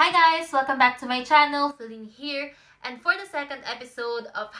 Hi guys! Welcome back to my channel, Philinne here. And for the second episode of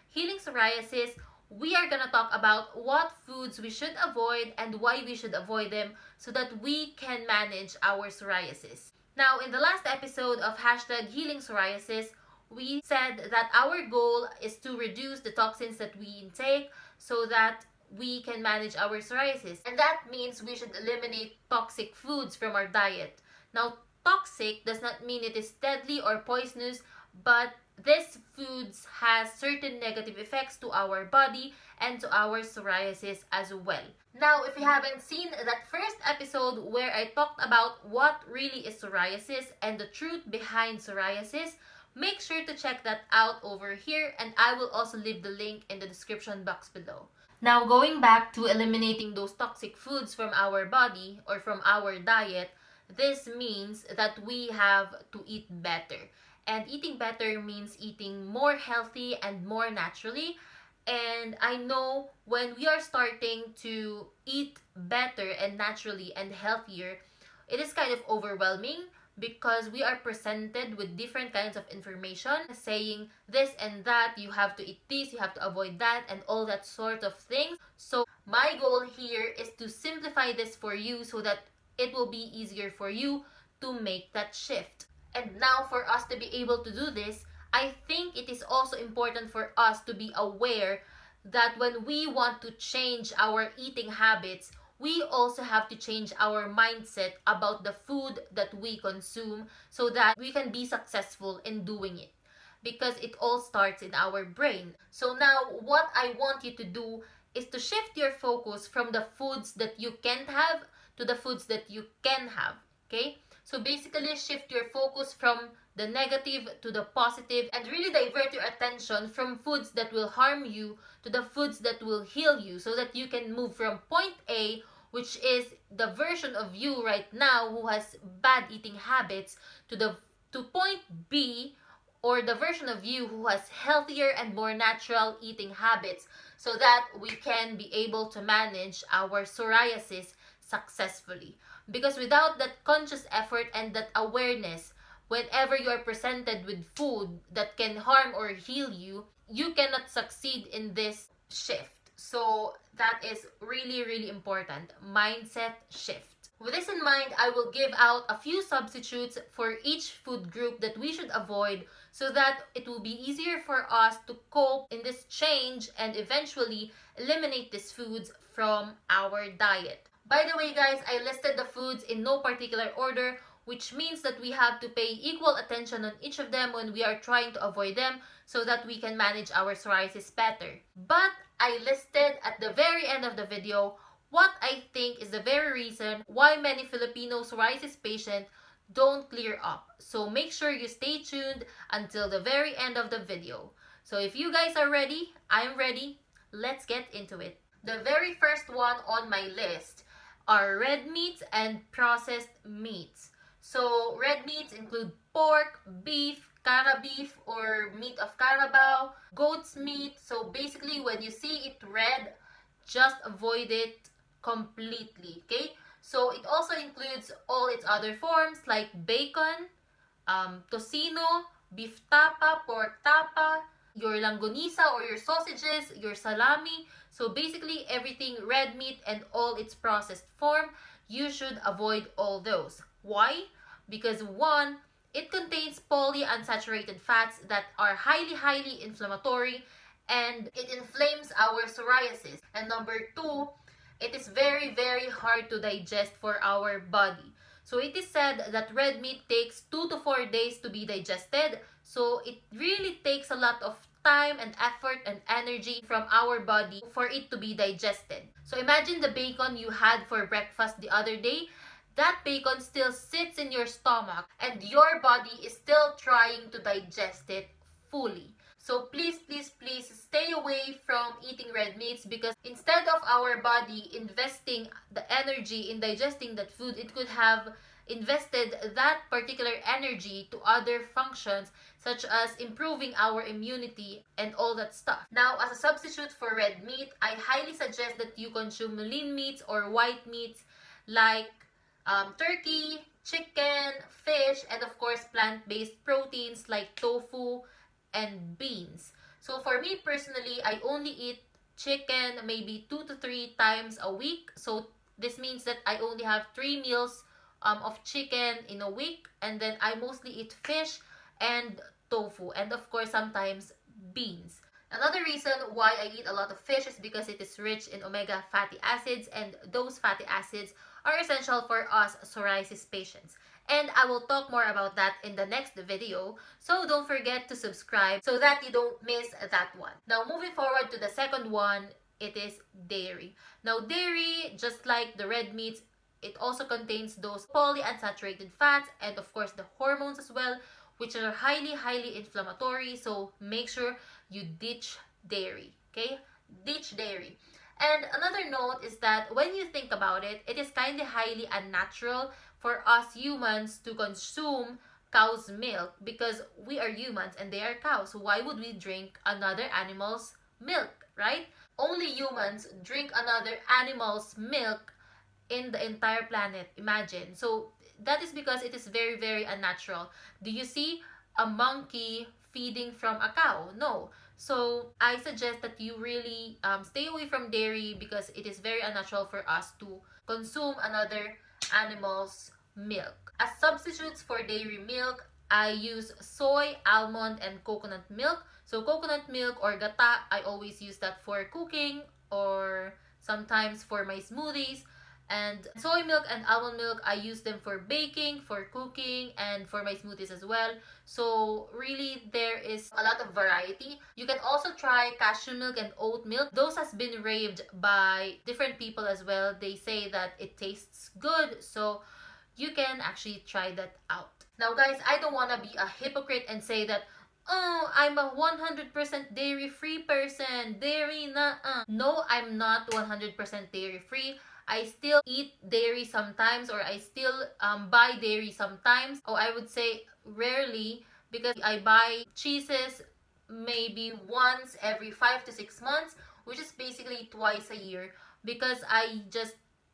#Healing Psoriasis, we are gonna talk about what foods we should avoid and why we should avoid them so that we can manage our psoriasis. Now, in the last episode of #Healing Psoriasis, we said that our goal is to reduce the toxins that we intake so that we can manage our psoriasis. And that means we should eliminate toxic foods from our diet. Now, toxic does not mean it is deadly or poisonous, but these foods has certain negative effects to our body and to our psoriasis as well. Now, if you haven't seen that first episode where I talked about what really is psoriasis and the truth behind psoriasis, make sure to check that out over here, and I will also leave the link in the description box below. Now, going back to eliminating those toxic foods from our body or from our diet, this means that we have to eat better. And eating better means eating more healthy and more naturally. And I know when we are starting to eat better and naturally and healthier, it is kind of overwhelming because we are presented with different kinds of information saying this and that, you have to eat this, you have to avoid that, and all that sort of things. So my goal here is to simplify this for you so that it will be easier for you to make that shift. And now, for us to be able to do this, I think it is also important for us to be aware that when we want to change our eating habits, we also have to change our mindset about the food that we consume so that we can be successful in doing it. Because it all starts in our brain. So now, what I want you to do is to shift your focus from the foods that you can't have to the foods that you can have, okay? So basically, shift your focus from the negative to the positive and really divert your attention from foods that will harm you to the foods that will heal you so that you can move from point A, which is the version of you right now who has bad eating habits, to point B, or the version of you who has healthier and more natural eating habits so that we can be able to manage our psoriasis successfully. Because without that conscious effort and that awareness, whenever you are presented with food that can harm or heal you, you cannot succeed in this shift. So that is really, really important. Mindset shift. With this in mind, I will give out a few substitutes for each food group that we should avoid so that it will be easier for us to cope in this change and eventually eliminate these foods from our diet. By the way, guys, I listed the foods in no particular order, which means that we have to pay equal attention on each of them when we are trying to avoid them so that we can manage our psoriasis better. But I listed at the very end of the video what I think is the very reason why many Filipino psoriasis patients don't clear up. So make sure you stay tuned until the very end of the video. So if you guys are ready, I'm ready. Let's get into it. The very first one on my list are red meats and processed meats. So red meats include pork, beef, cara beef or meat of Carabao, goat's meat. So basically when you see it red, just avoid it completely, okay? So it also includes all its other forms like bacon, tocino, beef tapa, pork tapa, your langgonisa or your sausages, your salami. So basically everything red meat and all its processed form, you should avoid all those. Why? Because one, it contains polyunsaturated fats that are highly inflammatory and it inflames our psoriasis. And number two, it is very hard to digest for our body. So it is said that red meat takes 2 to 4 days to be digested. So it really takes a lot of time and effort and energy from our body for it to be digested. So imagine the bacon you had for breakfast the other day. That bacon still sits in your stomach and your body is still trying to digest it fully. So please stay away from eating red meats because instead of our body investing the energy in digesting that food, it could have invested that particular energy to other functions such as improving our immunity and all that stuff. Now, as a substitute for red meat, I highly suggest that you consume lean meats or white meats like turkey, chicken, fish, and of course plant-based proteins like tofu and beans. So for me personally, I only eat chicken maybe 2 to 3 times a week. So this means that I only have 3 meals of chicken in a week, and then I mostly eat fish and tofu, and of course sometimes beans. Another reason why I eat a lot of fish is because it is rich in omega fatty acids, and those fatty acids are essential for us psoriasis patients. And I will talk more about that in the next video, so don't forget to subscribe so that you don't miss that one. Now moving forward to the second one, it is dairy. Now dairy, just like the red meats, it also contains those polyunsaturated fats and of course the hormones as well, which are highly inflammatory. So make sure you ditch dairy, okay? Ditch dairy. And another note is that when you think about it, it is kind of highly unnatural for us humans to consume cow's milk because we are humans and they are cows. So why would we drink another animal's milk, right? Only humans drink another animal's milk in the entire planet, imagine. So that is because it is very unnatural. Do you see a monkey feeding from a cow? No. So I suggest that you really stay away from dairy because it is very unnatural for us to consume another animal's milk. As substitutes for dairy milk, I use soy, almond, and coconut milk. So coconut milk or gata, I always use that for cooking or sometimes for my smoothies. And soy milk and almond milk, I use them for baking, for cooking, and for my smoothies as well. So really, there is a lot of variety. You can also try cashew milk and oat milk. Those has been raved by different people as well. They say that it tastes good, so you can actually try that out. Now guys, I don't want to be a hypocrite and say that, oh, I'm a 100% dairy-free person. Dairy na. No, I'm not 100% dairy-free. I still eat dairy sometimes, or I still buy dairy sometimes. Oh, I would say rarely, because I buy cheeses maybe once every 5 to 6 months, which is basically twice a year, because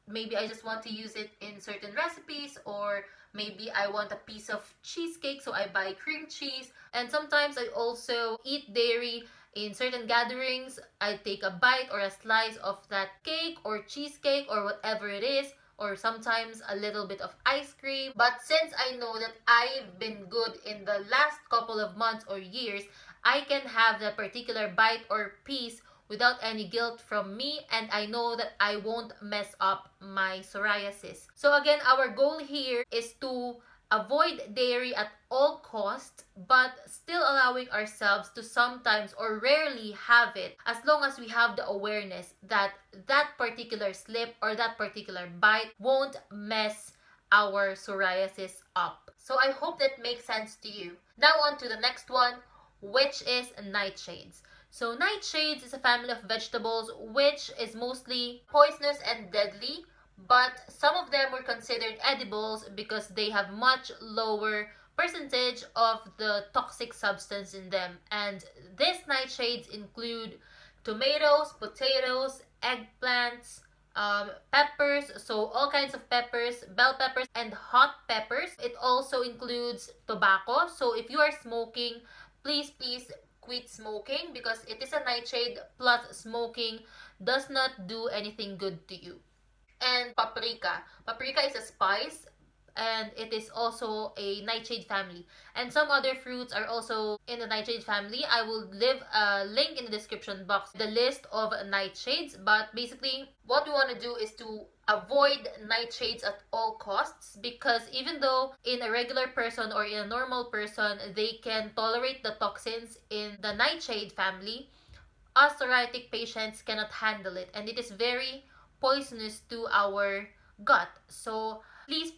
maybe I just want to use it in certain recipes, or maybe I want a piece of cheesecake, so I buy cream cheese. And sometimes I also eat dairy in certain gatherings. I take a bite or a slice of that cake or cheesecake or whatever it is, or sometimes a little bit of ice cream. But since I know that I've been good in the last couple of months or years, I can have that particular bite or piece without any guilt from me, and I know that I won't mess up my psoriasis. So again, our goal here is to avoid dairy at all costs, but still allowing ourselves to sometimes or rarely have it, as long as we have the awareness that that particular slip or that particular bite won't mess our psoriasis up. So I hope that makes sense to you. Now on to the next one, which is nightshades. So nightshades is a family of vegetables which is mostly poisonous and deadly, but some of them were considered edibles because they have much lower percentage of the toxic substance in them. And these nightshades include tomatoes, potatoes, eggplants, peppers, so all kinds of peppers, bell peppers, and hot peppers. It also includes tobacco. So if you are smoking, please quit smoking, because it is a nightshade plus smoking does not do anything good to you. And paprika. Paprika is a spice, and it is also a nightshade family. And some other fruits are also in the nightshade family. I will leave a link in the description box, the list of nightshades. But basically, what we want to do is to avoid nightshades at all costs, because even though in a regular person or in a normal person, they can tolerate the toxins in the nightshade family, us psoriatic patients cannot handle it, and it is very poisonous to our gut. So please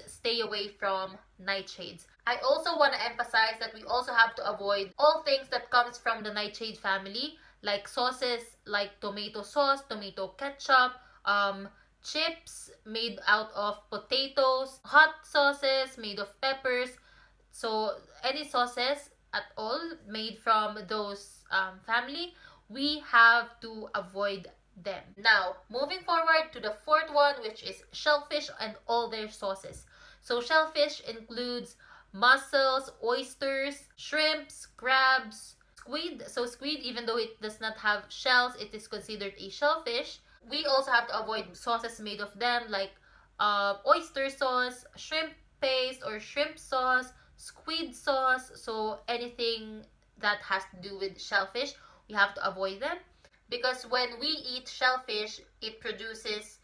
stay away from nightshades. I also want to emphasize that we also have to avoid all things that comes from the nightshade family, like sauces like tomato sauce, tomato ketchup, chips made out of potatoes, hot sauces made of peppers. So any sauces at all made from those family, we have to avoid them. Now, moving forward to the fourth one, which is shellfish and all their sauces. So shellfish includes mussels, oysters, shrimps, crabs, squid. So squid, even though it does not have shells, it is considered a shellfish. We also have to avoid sauces made of them like oyster sauce, shrimp paste or shrimp sauce, squid sauce. So anything that has to do with shellfish, we have to avoid them because when we eat shellfish, it produces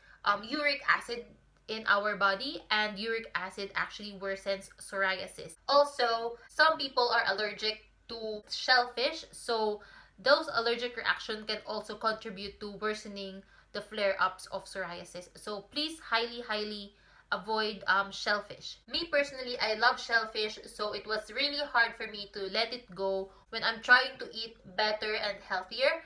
uric acid in our body, and uric acid actually worsens psoriasis. Also, some people are allergic to shellfish, so those allergic reactions can also contribute to worsening the flare-ups of psoriasis. So please highly avoid shellfish. Me personally, I love shellfish, so it was really hard for me to let it go when I'm trying to eat better and healthier.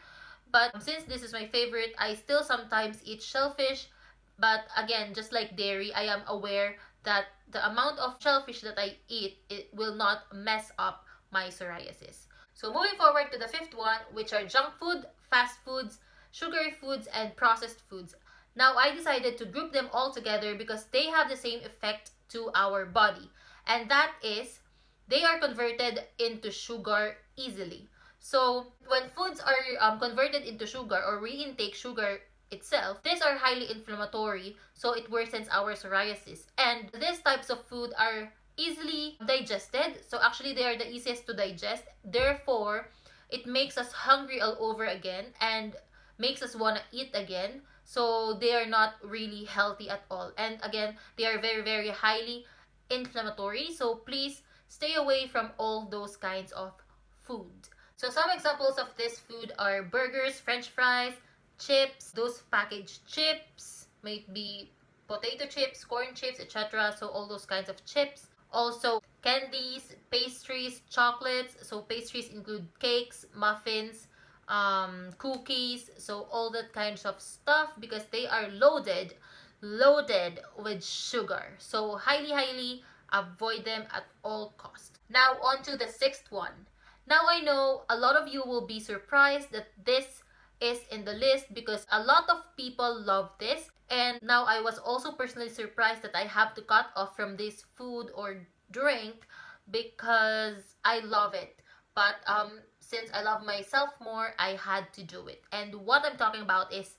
But since this is my favorite, I still sometimes eat shellfish. But again, just like dairy, I am aware that the amount of shellfish that I eat, it will not mess up my psoriasis. So moving forward to the fifth one, which are junk food, fast foods, sugary foods, and processed foods. Now, I decided to group them all together because they have the same effect to our body. And that is, they are converted into sugar easily. So, when foods are converted into sugar or we intake sugar itself, these are highly inflammatory, so it worsens our psoriasis. And these types of food are easily digested, so actually they are the easiest to digest. Therefore, it makes us hungry all over again and makes us want to eat again. So they are not really healthy at all. And again, they are very highly inflammatory. So please stay away from all those kinds of food. So some examples of this food are burgers, french fries, chips, those packaged chips, might be potato chips, corn chips, etc. So all those kinds of chips. Also candies, pastries, chocolates. So pastries include cakes, muffins, cookies, so all that kinds of stuff because they are loaded with sugar. So highly avoid them at all costs. Now on to the sixth one. Now I know a lot of you will be surprised that this is in the list because a lot of people love this, and now I was also personally surprised that I have to cut off from this food or drink because I love it. But since I love myself more, I had to do it. And what I'm talking about is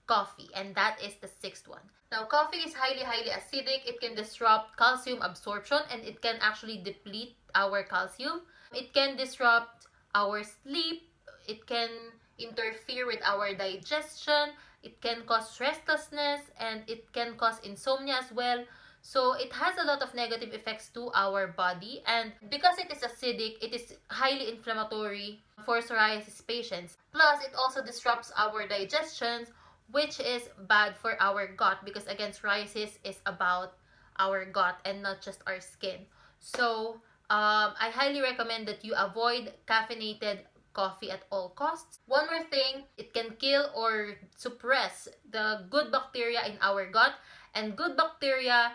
coffee, and that is the sixth one. Now, coffee is highly acidic. It can disrupt calcium absorption, and it can actually deplete our calcium. It can disrupt our sleep. It can interfere with our digestion. It can cause restlessness, and it can cause insomnia as well. So it has a lot of negative effects to our body, and because it is acidic, it is highly inflammatory for psoriasis patients. Plus, it also disrupts our digestion, which is bad for our gut because again, psoriasis is about our gut and not just our skin. So I highly recommend that you avoid caffeinated coffee at all costs. One more thing, it can kill or suppress the good bacteria in our gut, and good bacteria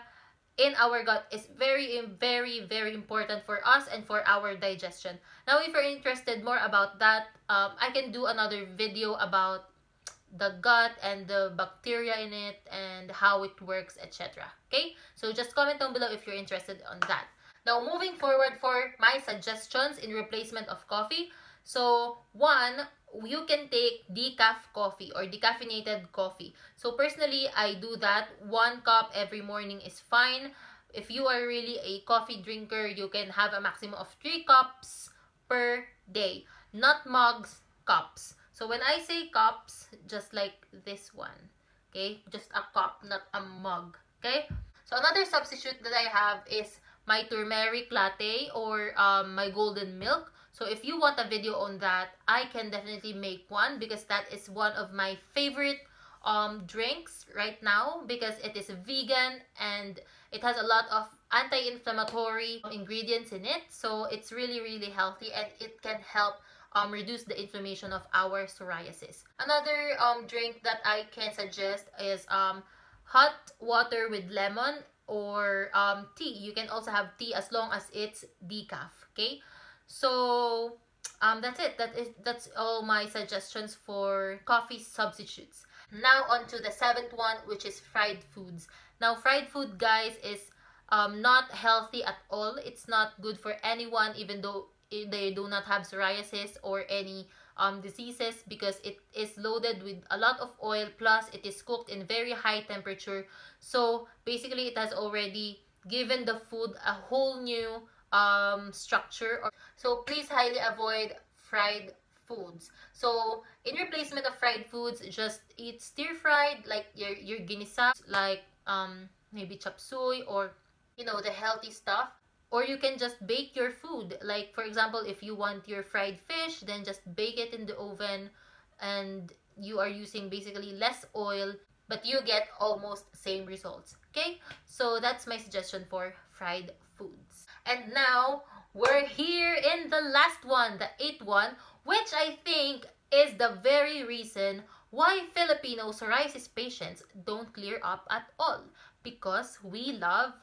in our gut is very important for us and for our digestion. Now, if you're interested more about that, I can do another video about the gut and the bacteria in it and how it works, etc. Okay, so just comment down below if you're interested on that. Now, moving forward for my suggestions in replacement of coffee. So one, you can take decaf coffee or decaffeinated coffee. So personally, I do that. 1 cup every morning is fine. If you are really a coffee drinker, you can have a maximum of 3 cups per day. Not mugs, cups. So when I say cups, just like this one, okay? Just a cup, not a mug, okay? So another substitute that I have is my turmeric latte or my golden milk. So if you want a video on that, I can definitely make one because that is one of my favorite drinks right now because it is vegan and it has a lot of anti-inflammatory ingredients in it. So it's really healthy and it can help reduce the inflammation of our psoriasis. Another drink that I can suggest is hot water with lemon or tea. You can also have tea as long as it's decaf, okay? So that's it. That's all my suggestions for coffee substitutes. Now on to the seventh one, which is fried foods. Now fried food, guys, is not healthy at all. It's not good for anyone, even though they do not have psoriasis or any diseases, because it is loaded with a lot of oil, plus it is cooked in very high temperature. So basically it has already given the food a whole new structure. So please highly avoid fried foods. So in replacement of fried foods, just eat stir fried, like your ginisa, like maybe chop suey, or the healthy stuff. Or you can just bake your food. Like for example, if you want your fried fish, then just bake it in the oven, and you are using basically less oil, but you get almost same results. Okay, so that's my suggestion for fried foods. And now we're here in the last one, the eighth one, which I think is the very reason why Filipino psoriasis patients don't clear up at all, because we love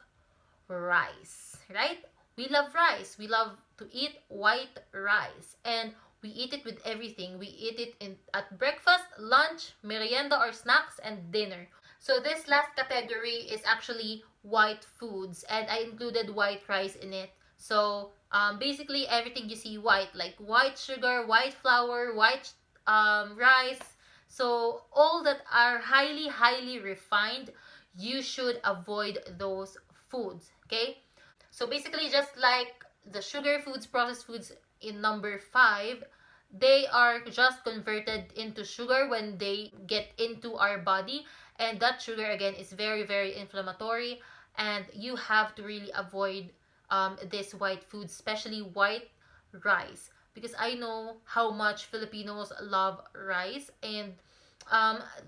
rice, right? We love rice. We love to eat white rice, and we eat it with everything. We eat it at breakfast, lunch, merienda or snacks, and dinner. So this last category is actually white foods, and I included white rice in it. So basically everything you see white, like white sugar, white flour, white rice. So all that are highly refined, you should avoid those foods. Okay, so basically just like the sugar foods, processed foods in number 5, they are just converted into sugar when they get into our body, and that sugar again is very inflammatory, and you have to really avoid this white food, especially white rice, because I know how much Filipinos love rice. And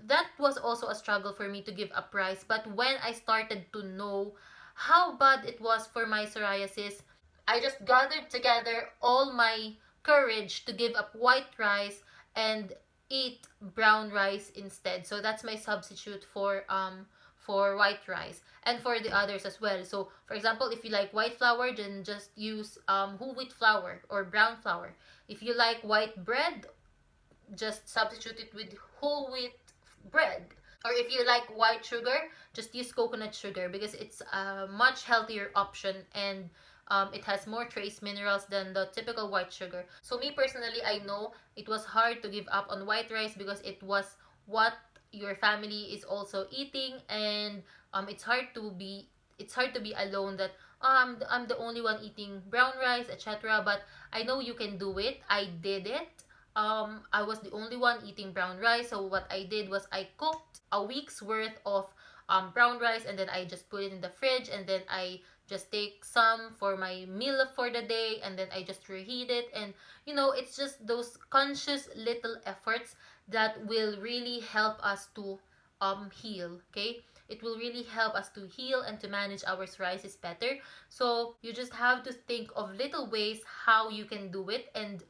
that was also a struggle for me to give up rice. But when I started to know how bad it was for my psoriasis, I just gathered together all my courage to give up white rice and eat brown rice instead. So that's my substitute for white rice, and for the others as well. So for example, if you like white flour, then just use whole wheat flour or brown flour. If you like white bread, just substitute it with whole wheat bread. Or if you like white sugar, just use coconut sugar, because it's a much healthier option, and it has more trace minerals than the typical white sugar. So me personally, I know it was hard to give up on white rice, because it was what your family is also eating, and it's hard to be alone, that I'm the only one eating brown rice, etc. But I know you can do it. I did it. I was the only one eating brown rice. So what I did was I cooked a week's worth of brown rice, and then I just put it in the fridge, and then I just take some for my meal for the day, and then I just reheat it. And it's just those conscious little efforts that will really help us to heal. Okay, it will really help us to heal and to manage our psoriasis better. So you just have to think of little ways how you can do it, and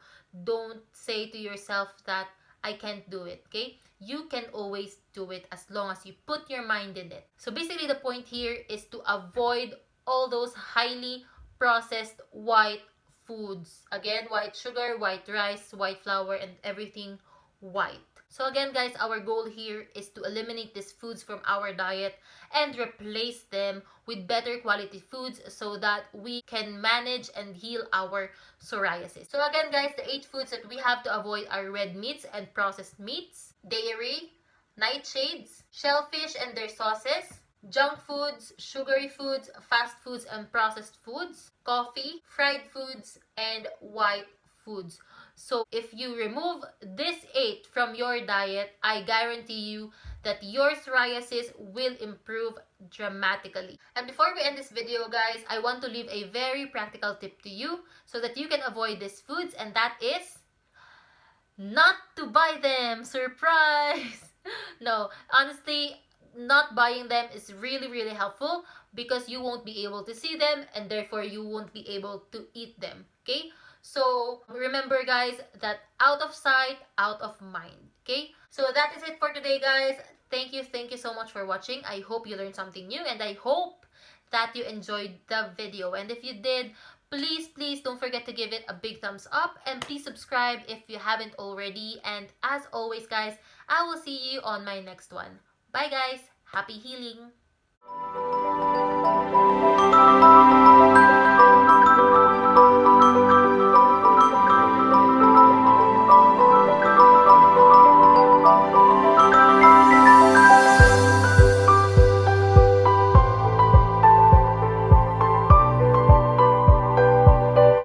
don't say to yourself that I can't do it. Okay, you can always do it as long as you put your mind in it. So basically the point here is to avoid all those highly processed white foods. Again, white sugar, white rice, white flour, and everything white. So again, guys, our goal here is to eliminate these foods from our diet and replace them with better quality foods, so that we can manage and heal our psoriasis. So again, guys, the 8 foods that we have to avoid are red meats and processed meats, dairy, nightshades, shellfish and their sauces, junk foods, sugary foods, fast foods and processed foods, coffee, fried foods, and white foods. So if you remove this 8 from your diet, I guarantee you that your psoriasis will improve dramatically. And before we end this video, guys, I want to leave a very practical tip to you so that you can avoid these foods, and that is not to buy them. Surprise! No, honestly, not buying them is really helpful, because you won't be able to see them, and therefore you won't be able to eat them. Okay, so remember, guys, that out of sight, out of mind. Okay, so that is it for today, guys. Thank you so much for watching. I hope you learned something new, and I hope that you enjoyed the video. And if you did, Please don't forget to give it a big thumbs up, and please subscribe if you haven't already. And as always guys, I will see you on my next one. Bye guys, happy healing.